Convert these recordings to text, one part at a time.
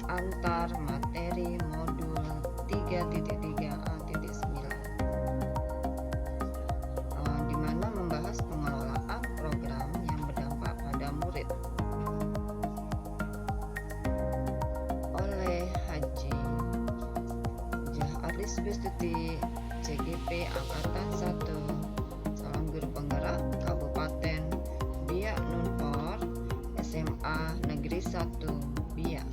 antar materi modul 3.3a.9, di mana membahas pengelolaan program yang berdampak pada murid oleh Haji Arlis Bestuti, CGP Angkatan 1, Salam Guru Penggerak Kabupaten Biak Nunfor, SMA Negeri 1 Biak.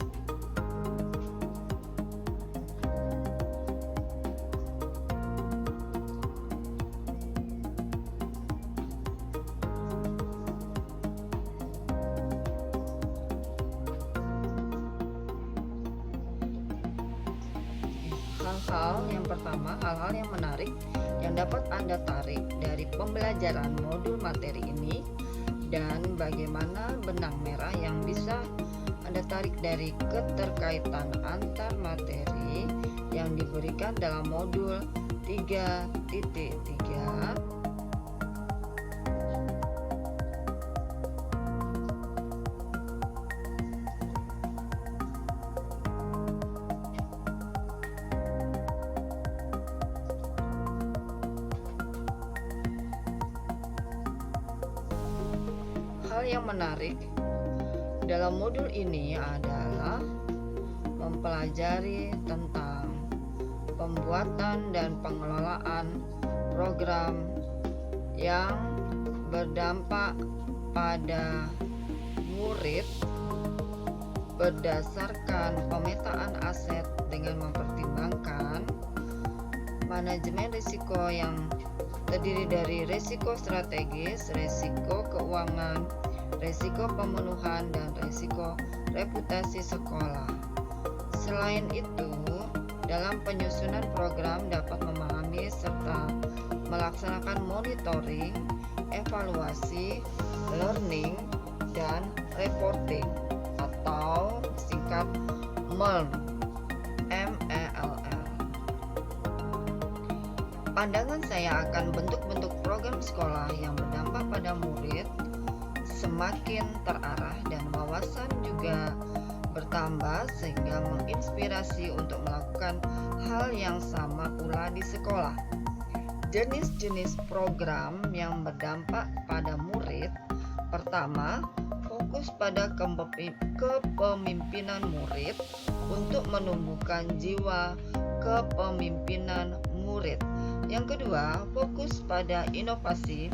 Hal-hal yang menarik yang dapat Anda tarik dari pembelajaran modul materi ini, dan bagaimana benang merah yang bisa Anda tarik dari keterkaitan antar materi yang diberikan dalam modul 3.3. Hal yang menarik dalam modul ini adalah mempelajari tentang pembuatan dan pengelolaan program yang berdampak pada murid berdasarkan pemetaan aset dengan mempertimbangkan manajemen risiko yang terdiri dari risiko strategis, risiko keuangan, risiko pemenuhan, dan risiko reputasi sekolah. Selain itu, dalam penyusunan program dapat memahami serta melaksanakan monitoring, evaluasi, learning, dan reporting atau singkat MELR. Pandangan saya akan bentuk-bentuk program sekolah yang berdampak pada murid semakin terarah dan wawasan juga bertambah sehingga menginspirasi untuk melakukan hal yang sama pula di sekolah. Jenis-jenis program yang berdampak pada murid: pertama, fokus pada kepemimpinan murid untuk menumbuhkan jiwa kepemimpinan murid. Yang kedua, fokus pada inovasi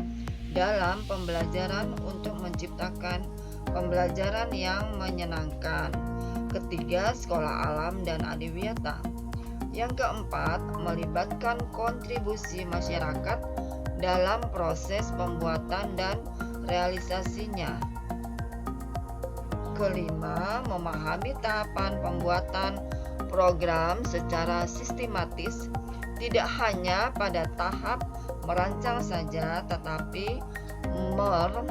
dalam pembelajaran untuk menciptakan pembelajaran yang menyenangkan. Ketiga, sekolah alam dan adiwiyata. Yang keempat, melibatkan kontribusi masyarakat dalam proses pembuatan dan realisasinya. Kelima, memahami tahapan pembuatan program secara sistematis, tidak hanya pada tahap merancang saja, tetapi MELR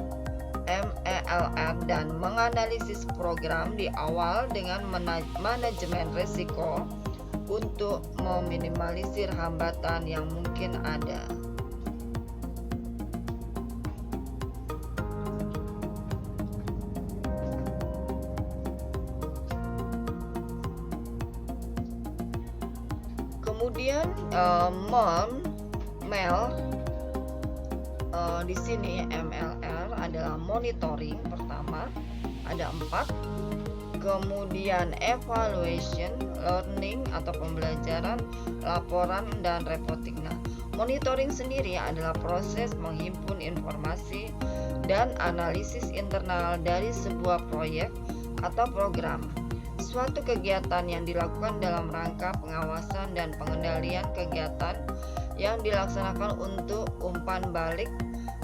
dan menganalisis program di awal dengan manajemen risiko untuk meminimalisir hambatan yang mungkin ada. Kemudian di sini MLR adalah monitoring pertama, ada 4. Kemudian evaluation, learning atau pembelajaran, laporan, dan reporting. Nah, monitoring sendiri adalah proses menghimpun informasi dan analisis internal dari sebuah proyek atau program. Suatu kegiatan yang dilakukan dalam rangka pengawasan dan pengendalian kegiatan yang dilaksanakan untuk umpan balik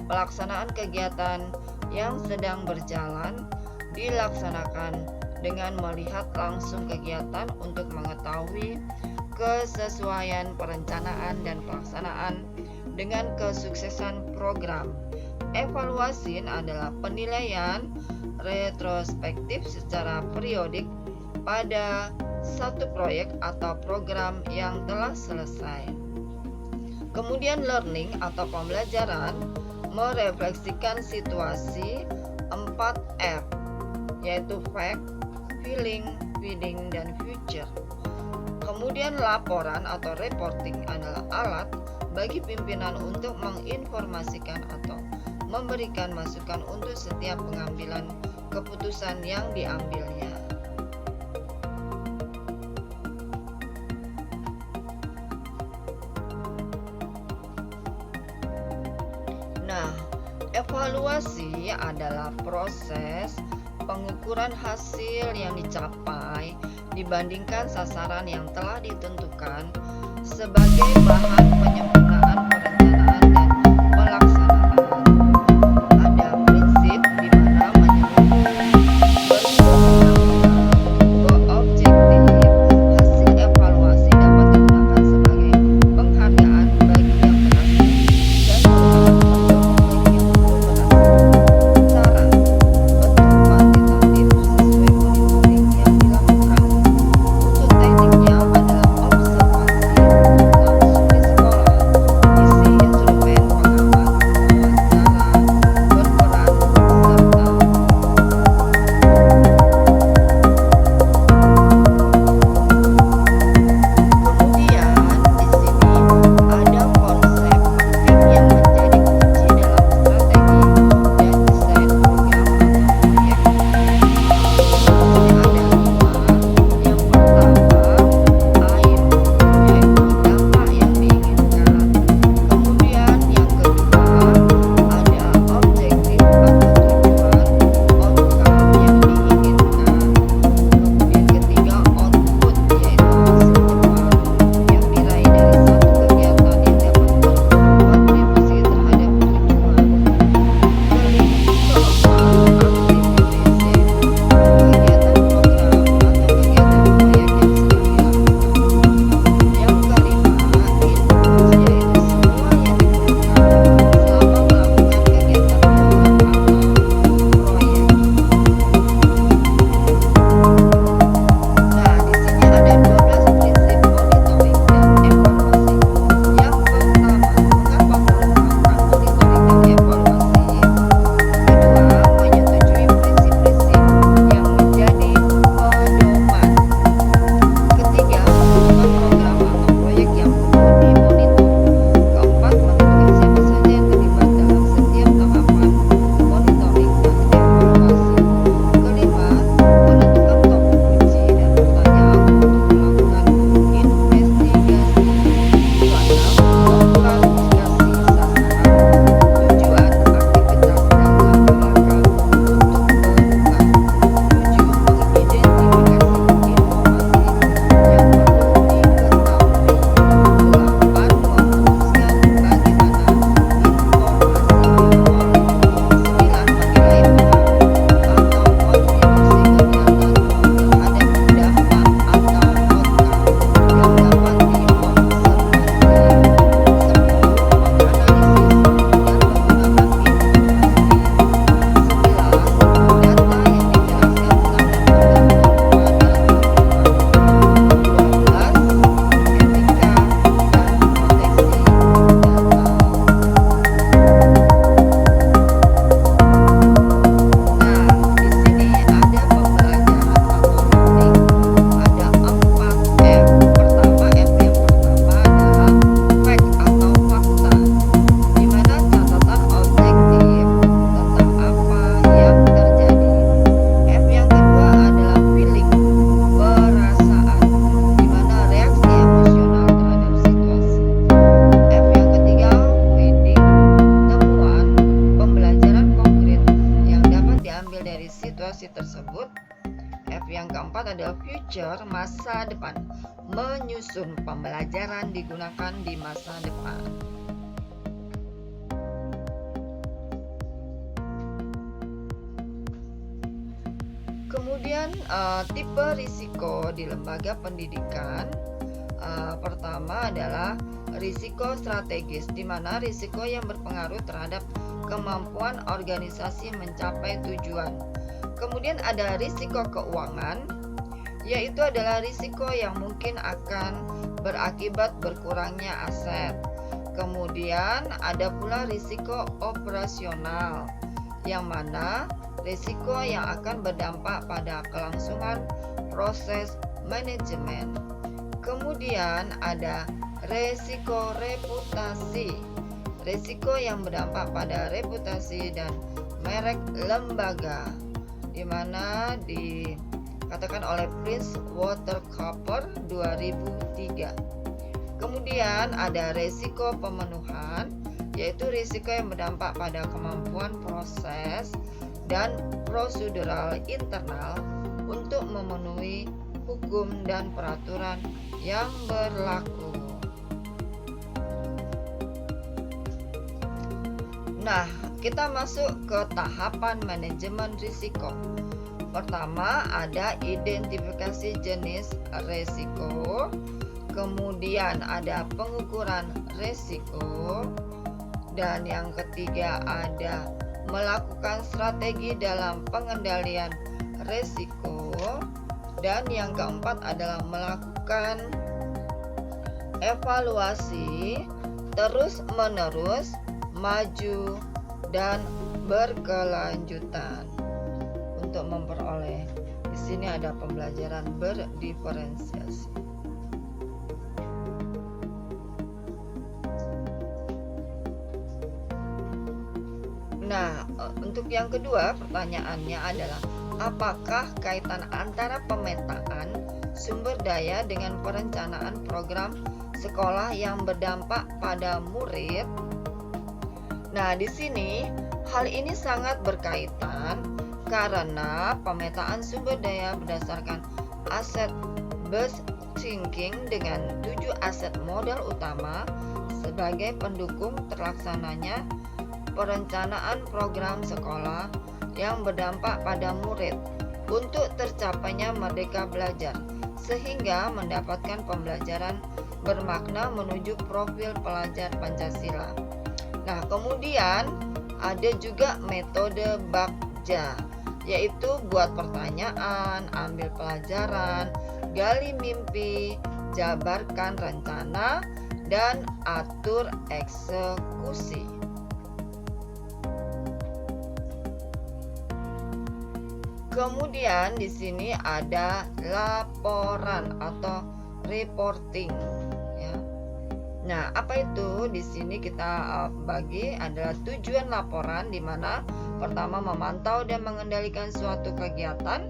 pelaksanaan kegiatan yang sedang berjalan dilaksanakan dengan melihat langsung kegiatan untuk mengetahui kesesuaian perencanaan dan pelaksanaan dengan kesuksesan program. Evaluasi adalah penilaian retrospektif secara periodik pada satu proyek atau program yang telah selesai. Kemudian learning atau pembelajaran merefleksikan situasi 4F, yaitu fact, feeling, feeding, dan future. Kemudian laporan atau reporting adalah alat bagi pimpinan untuk menginformasikan atau memberikan masukan untuk setiap pengambilan keputusan yang diambilnya. Nah, evaluasi adalah proses pengukuran hasil yang dicapai dibandingkan sasaran yang telah ditentukan sebagai bahan penyempurnaan perencanaan dan pelaksanaan. Ada prinsip di mana objektif hasil evaluasi dapat digunakan sebagai penghargaan bagi yang berhasil dan future, masa depan. Menyusun pembelajaran digunakan di masa depan. Kemudian tipe risiko di lembaga pendidikan. Pertama adalah risiko strategis, di mana risiko yang berpengaruh terhadap kemampuan organisasi mencapai tujuan. Kemudian ada risiko keuangan, yaitu adalah risiko yang mungkin akan berakibat berkurangnya aset. Kemudian ada pula risiko operasional, yang mana risiko yang akan berdampak pada kelangsungan proses manajemen. Kemudian ada risiko reputasi, risiko yang berdampak pada reputasi dan merek lembaga, di mana dikatakan oleh Prince Watercooper 2003. Kemudian ada risiko pemenuhan, yaitu risiko yang berdampak pada kemampuan proses dan prosedural internal untuk memenuhi hukum dan peraturan yang berlaku. Nah, kita masuk ke tahapan manajemen risiko. Pertama, ada identifikasi jenis risiko. Kemudian ada pengukuran risiko. Dan yang ketiga ada melakukan strategi dalam pengendalian risiko. Dan yang keempat adalah melakukan evaluasi terus-menerus, maju dan berkelanjutan untuk memperoleh. Di sini ada pembelajaran berdiferensiasi. Nah, untuk yang kedua pertanyaannya adalah apakah kaitan antara pemetaan sumber daya dengan perencanaan program sekolah yang berdampak pada murid? Nah, di sini hal ini sangat berkaitan karena pemetaan sumber daya berdasarkan aset based thinking dengan 7 aset modal utama sebagai pendukung terlaksananya perencanaan program sekolah yang berdampak pada murid untuk tercapainya merdeka belajar sehingga mendapatkan pembelajaran bermakna menuju profil pelajar Pancasila. Nah, kemudian ada juga metode Bagja, yaitu buat pertanyaan, ambil pelajaran, gali mimpi, jabarkan rencana, dan atur eksekusi. Kemudian di sini ada laporan atau reporting. Nah, apa itu? Di sini kita bagi adalah tujuan laporan, di mana pertama memantau dan mengendalikan suatu kegiatan,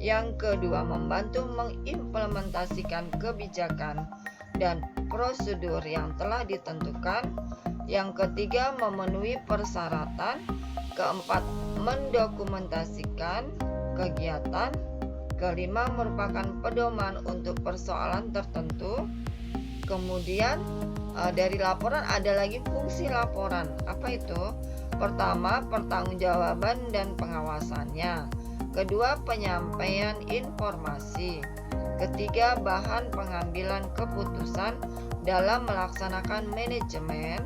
yang kedua membantu mengimplementasikan kebijakan dan prosedur yang telah ditentukan, yang ketiga memenuhi persyaratan, keempat mendokumentasikan kegiatan, kelima merupakan pedoman untuk persoalan tertentu. Kemudian dari laporan ada lagi fungsi laporan. Apa itu? Pertama, pertanggungjawaban dan pengawasannya. Kedua, penyampaian informasi. Ketiga, bahan pengambilan keputusan dalam melaksanakan manajemen.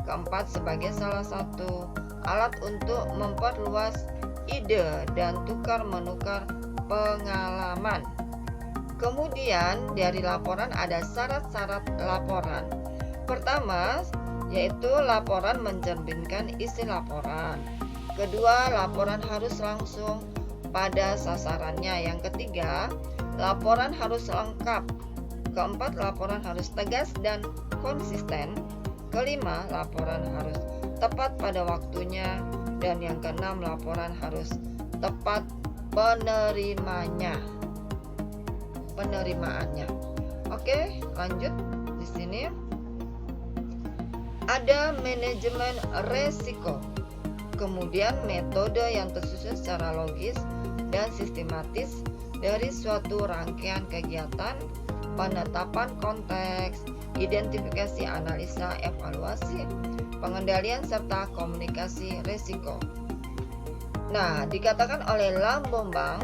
Keempat, sebagai salah satu alat untuk memperluas ide dan tukar-menukar pengalaman. Kemudian dari laporan ada syarat-syarat laporan. Pertama, yaitu laporan mencerminkan isi laporan. Kedua, laporan harus langsung pada sasarannya. Yang ketiga, laporan harus lengkap. Keempat, laporan harus tegas dan konsisten. Kelima, laporan harus tepat pada waktunya. Dan yang keenam, laporan harus tepat penerimaannya. Oke, lanjut. Di sini ada manajemen resiko. Kemudian metode yang tersusun secara logis dan sistematis dari suatu rangkaian kegiatan, penetapan konteks, identifikasi, analisa, evaluasi, pengendalian serta komunikasi resiko. Nah, dikatakan oleh Lambombang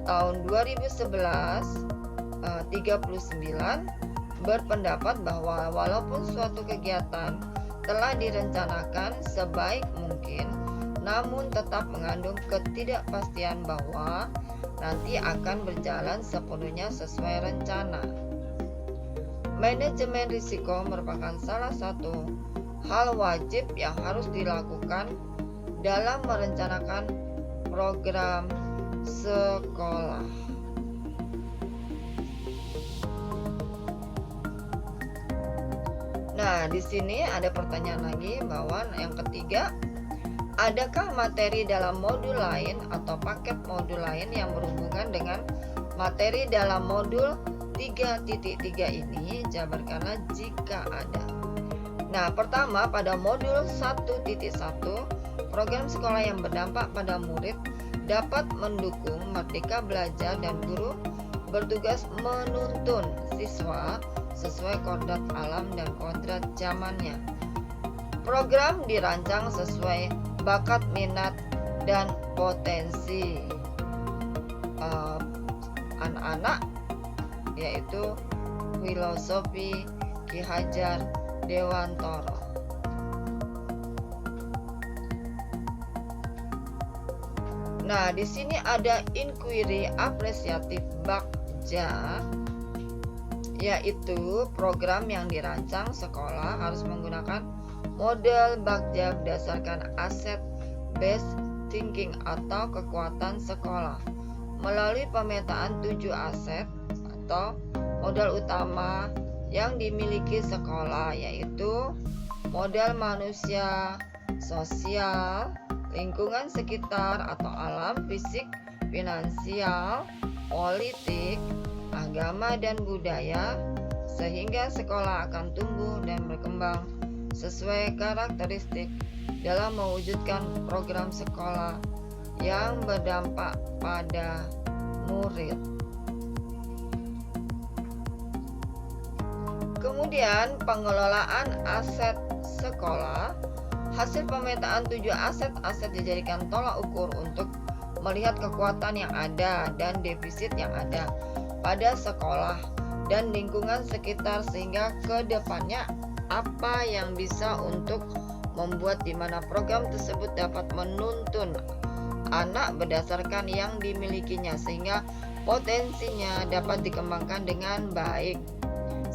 tahun 2011 39 berpendapat bahwa walaupun suatu kegiatan telah direncanakan sebaik mungkin, namun tetap mengandung ketidakpastian bahwa nanti akan berjalan sepenuhnya sesuai rencana. Manajemen risiko merupakan salah satu hal wajib yang harus dilakukan dalam merencanakan program sekolah. Nah, di sini ada pertanyaan lagi bahwa yang ketiga, adakah materi dalam modul lain atau paket modul lain yang berhubungan dengan materi dalam modul 3.3 ini? Jabarkanlah jika ada. Nah, pertama pada modul 1.1, program sekolah yang berdampak pada murid dapat mendukung merdeka belajar dan guru bertugas menuntun siswa sesuai kodrat alam dan kodrat zamannya. Program dirancang sesuai bakat, minat, dan potensi anak-anak, yaitu filosofi Ki Hajar Dewantara. Nah, di sini ada inquiry apresiatif Bagja, yaitu program yang dirancang sekolah harus menggunakan model Bagja berdasarkan aset based thinking atau kekuatan sekolah melalui pemetaan 7 aset atau modal utama yang dimiliki sekolah, yaitu modal manusia, sosial, lingkungan sekitar atau alam, fisik, finansial, politik, agama, dan budaya, sehingga sekolah akan tumbuh dan berkembang sesuai karakteristik dalam mewujudkan program sekolah yang berdampak pada murid. Kemudian pengelolaan aset sekolah. Hasil pemetaan 7 aset dijadikan tolak ukur untuk melihat kekuatan yang ada dan defisit yang ada pada sekolah dan lingkungan sekitar, sehingga ke depannya apa yang bisa untuk membuat di mana program tersebut dapat menuntun anak berdasarkan yang dimilikinya sehingga potensinya dapat dikembangkan dengan baik.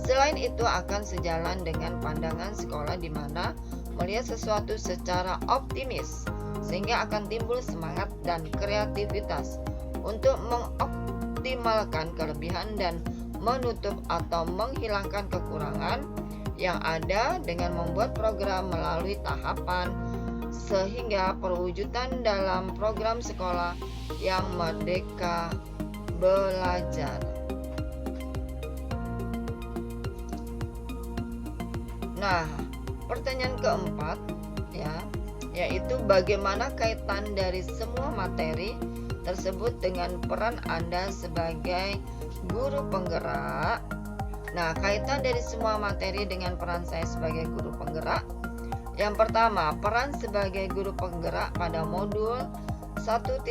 Selain itu akan sejalan dengan pandangan sekolah di mana melihat sesuatu secara optimis sehingga akan timbul semangat dan kreativitas untuk mengoptimalkan kelebihan dan menutup atau menghilangkan kekurangan yang ada dengan membuat program melalui tahapan sehingga perwujudan dalam program sekolah yang merdeka belajar. Nah, pertanyaan keempat yaitu bagaimana kaitan dari semua materi tersebut dengan peran Anda sebagai guru penggerak. Nah, kaitan dari semua materi dengan peran saya sebagai guru penggerak. Yang pertama, peran sebagai guru penggerak pada modul 1.1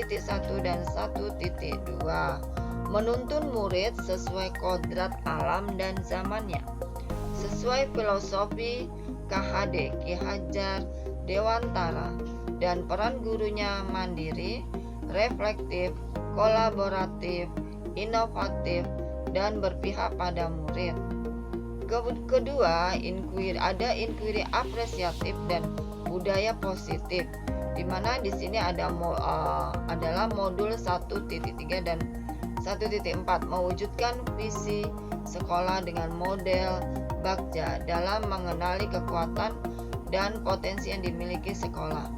dan 1.2 menuntun murid sesuai kodrat alam dan zamannya, sesuai filosofi KHD Ki Hajar Dewantara, dan peran gurunya mandiri, reflektif, kolaboratif, inovatif, dan berpihak pada murid. Kedua, ada inquiry apresiatif dan budaya positif, di mana di sini adalah modul 1.3 dan 1.4 mewujudkan visi sekolah dengan model Bagja dalam mengenali kekuatan dan potensi yang dimiliki sekolah.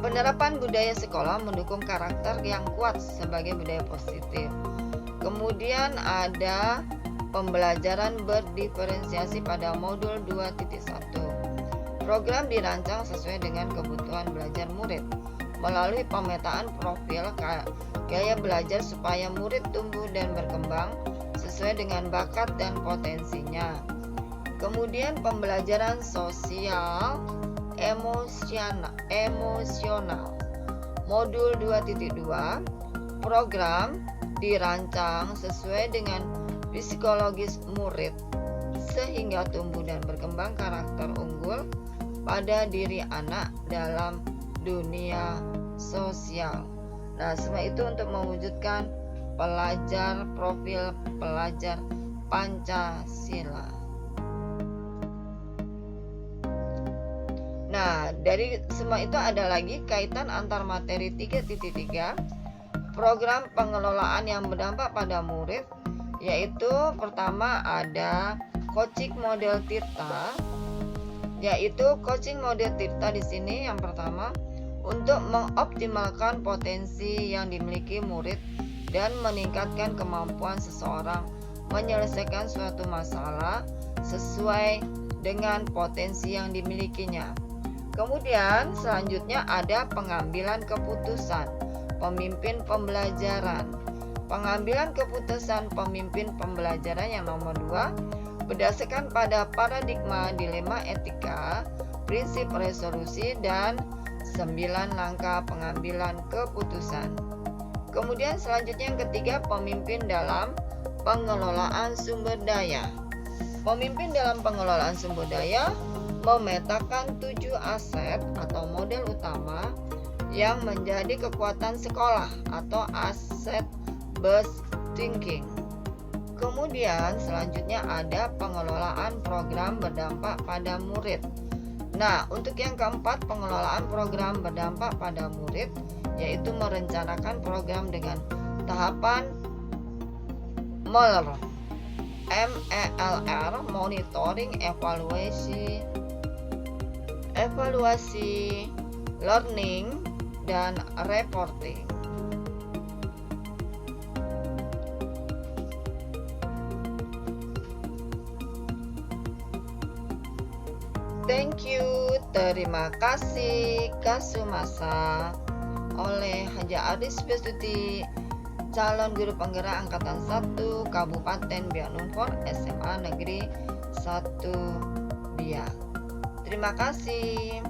Penerapan budaya sekolah mendukung karakter yang kuat sebagai budaya positif. Kemudian ada pembelajaran berdiferensiasi pada modul 2.1. Program dirancang sesuai dengan kebutuhan belajar murid melalui pemetaan profil gaya belajar supaya murid tumbuh dan berkembang sesuai dengan bakat dan potensinya. Kemudian pembelajaran sosial emosional. Modul 2.2, program dirancang sesuai dengan psikologis murid sehingga tumbuh dan berkembang karakter unggul pada diri anak dalam dunia sosial. Nah, semua itu untuk mewujudkan profil pelajar Pancasila. Nah, Dari semua itu ada lagi kaitan antar materi 3.3, program pengelolaan yang berdampak pada murid, yaitu pertama ada coaching model Tirta, yaitu coaching model Tirta di sini yang pertama untuk mengoptimalkan potensi yang dimiliki murid dan meningkatkan kemampuan seseorang menyelesaikan suatu masalah sesuai dengan potensi yang dimilikinya. Kemudian selanjutnya ada pengambilan keputusan pemimpin pembelajaran. Pengambilan keputusan pemimpin pembelajaran yang nomor 2 berdasarkan pada paradigma dilema etika, prinsip resolusi, dan 9 langkah pengambilan keputusan. Kemudian selanjutnya yang ketiga, pemimpin dalam pengelolaan sumber daya. Pemimpin dalam pengelolaan sumber daya memetakan 7 aset atau model utama yang menjadi kekuatan sekolah atau aset based thinking. Kemudian selanjutnya ada pengelolaan program berdampak pada murid. Nah, untuk yang keempat, pengelolaan program berdampak pada murid, yaitu merencanakan program dengan tahapan MELR, monitoring, evaluasi, learning, dan reporting. Thank you, terima kasih. Kasumasa oleh Haja Aris Bestuti, calon guru penggerak angkatan 1 Kabupaten Biak SMA Negeri 1 Biak. Terima kasih.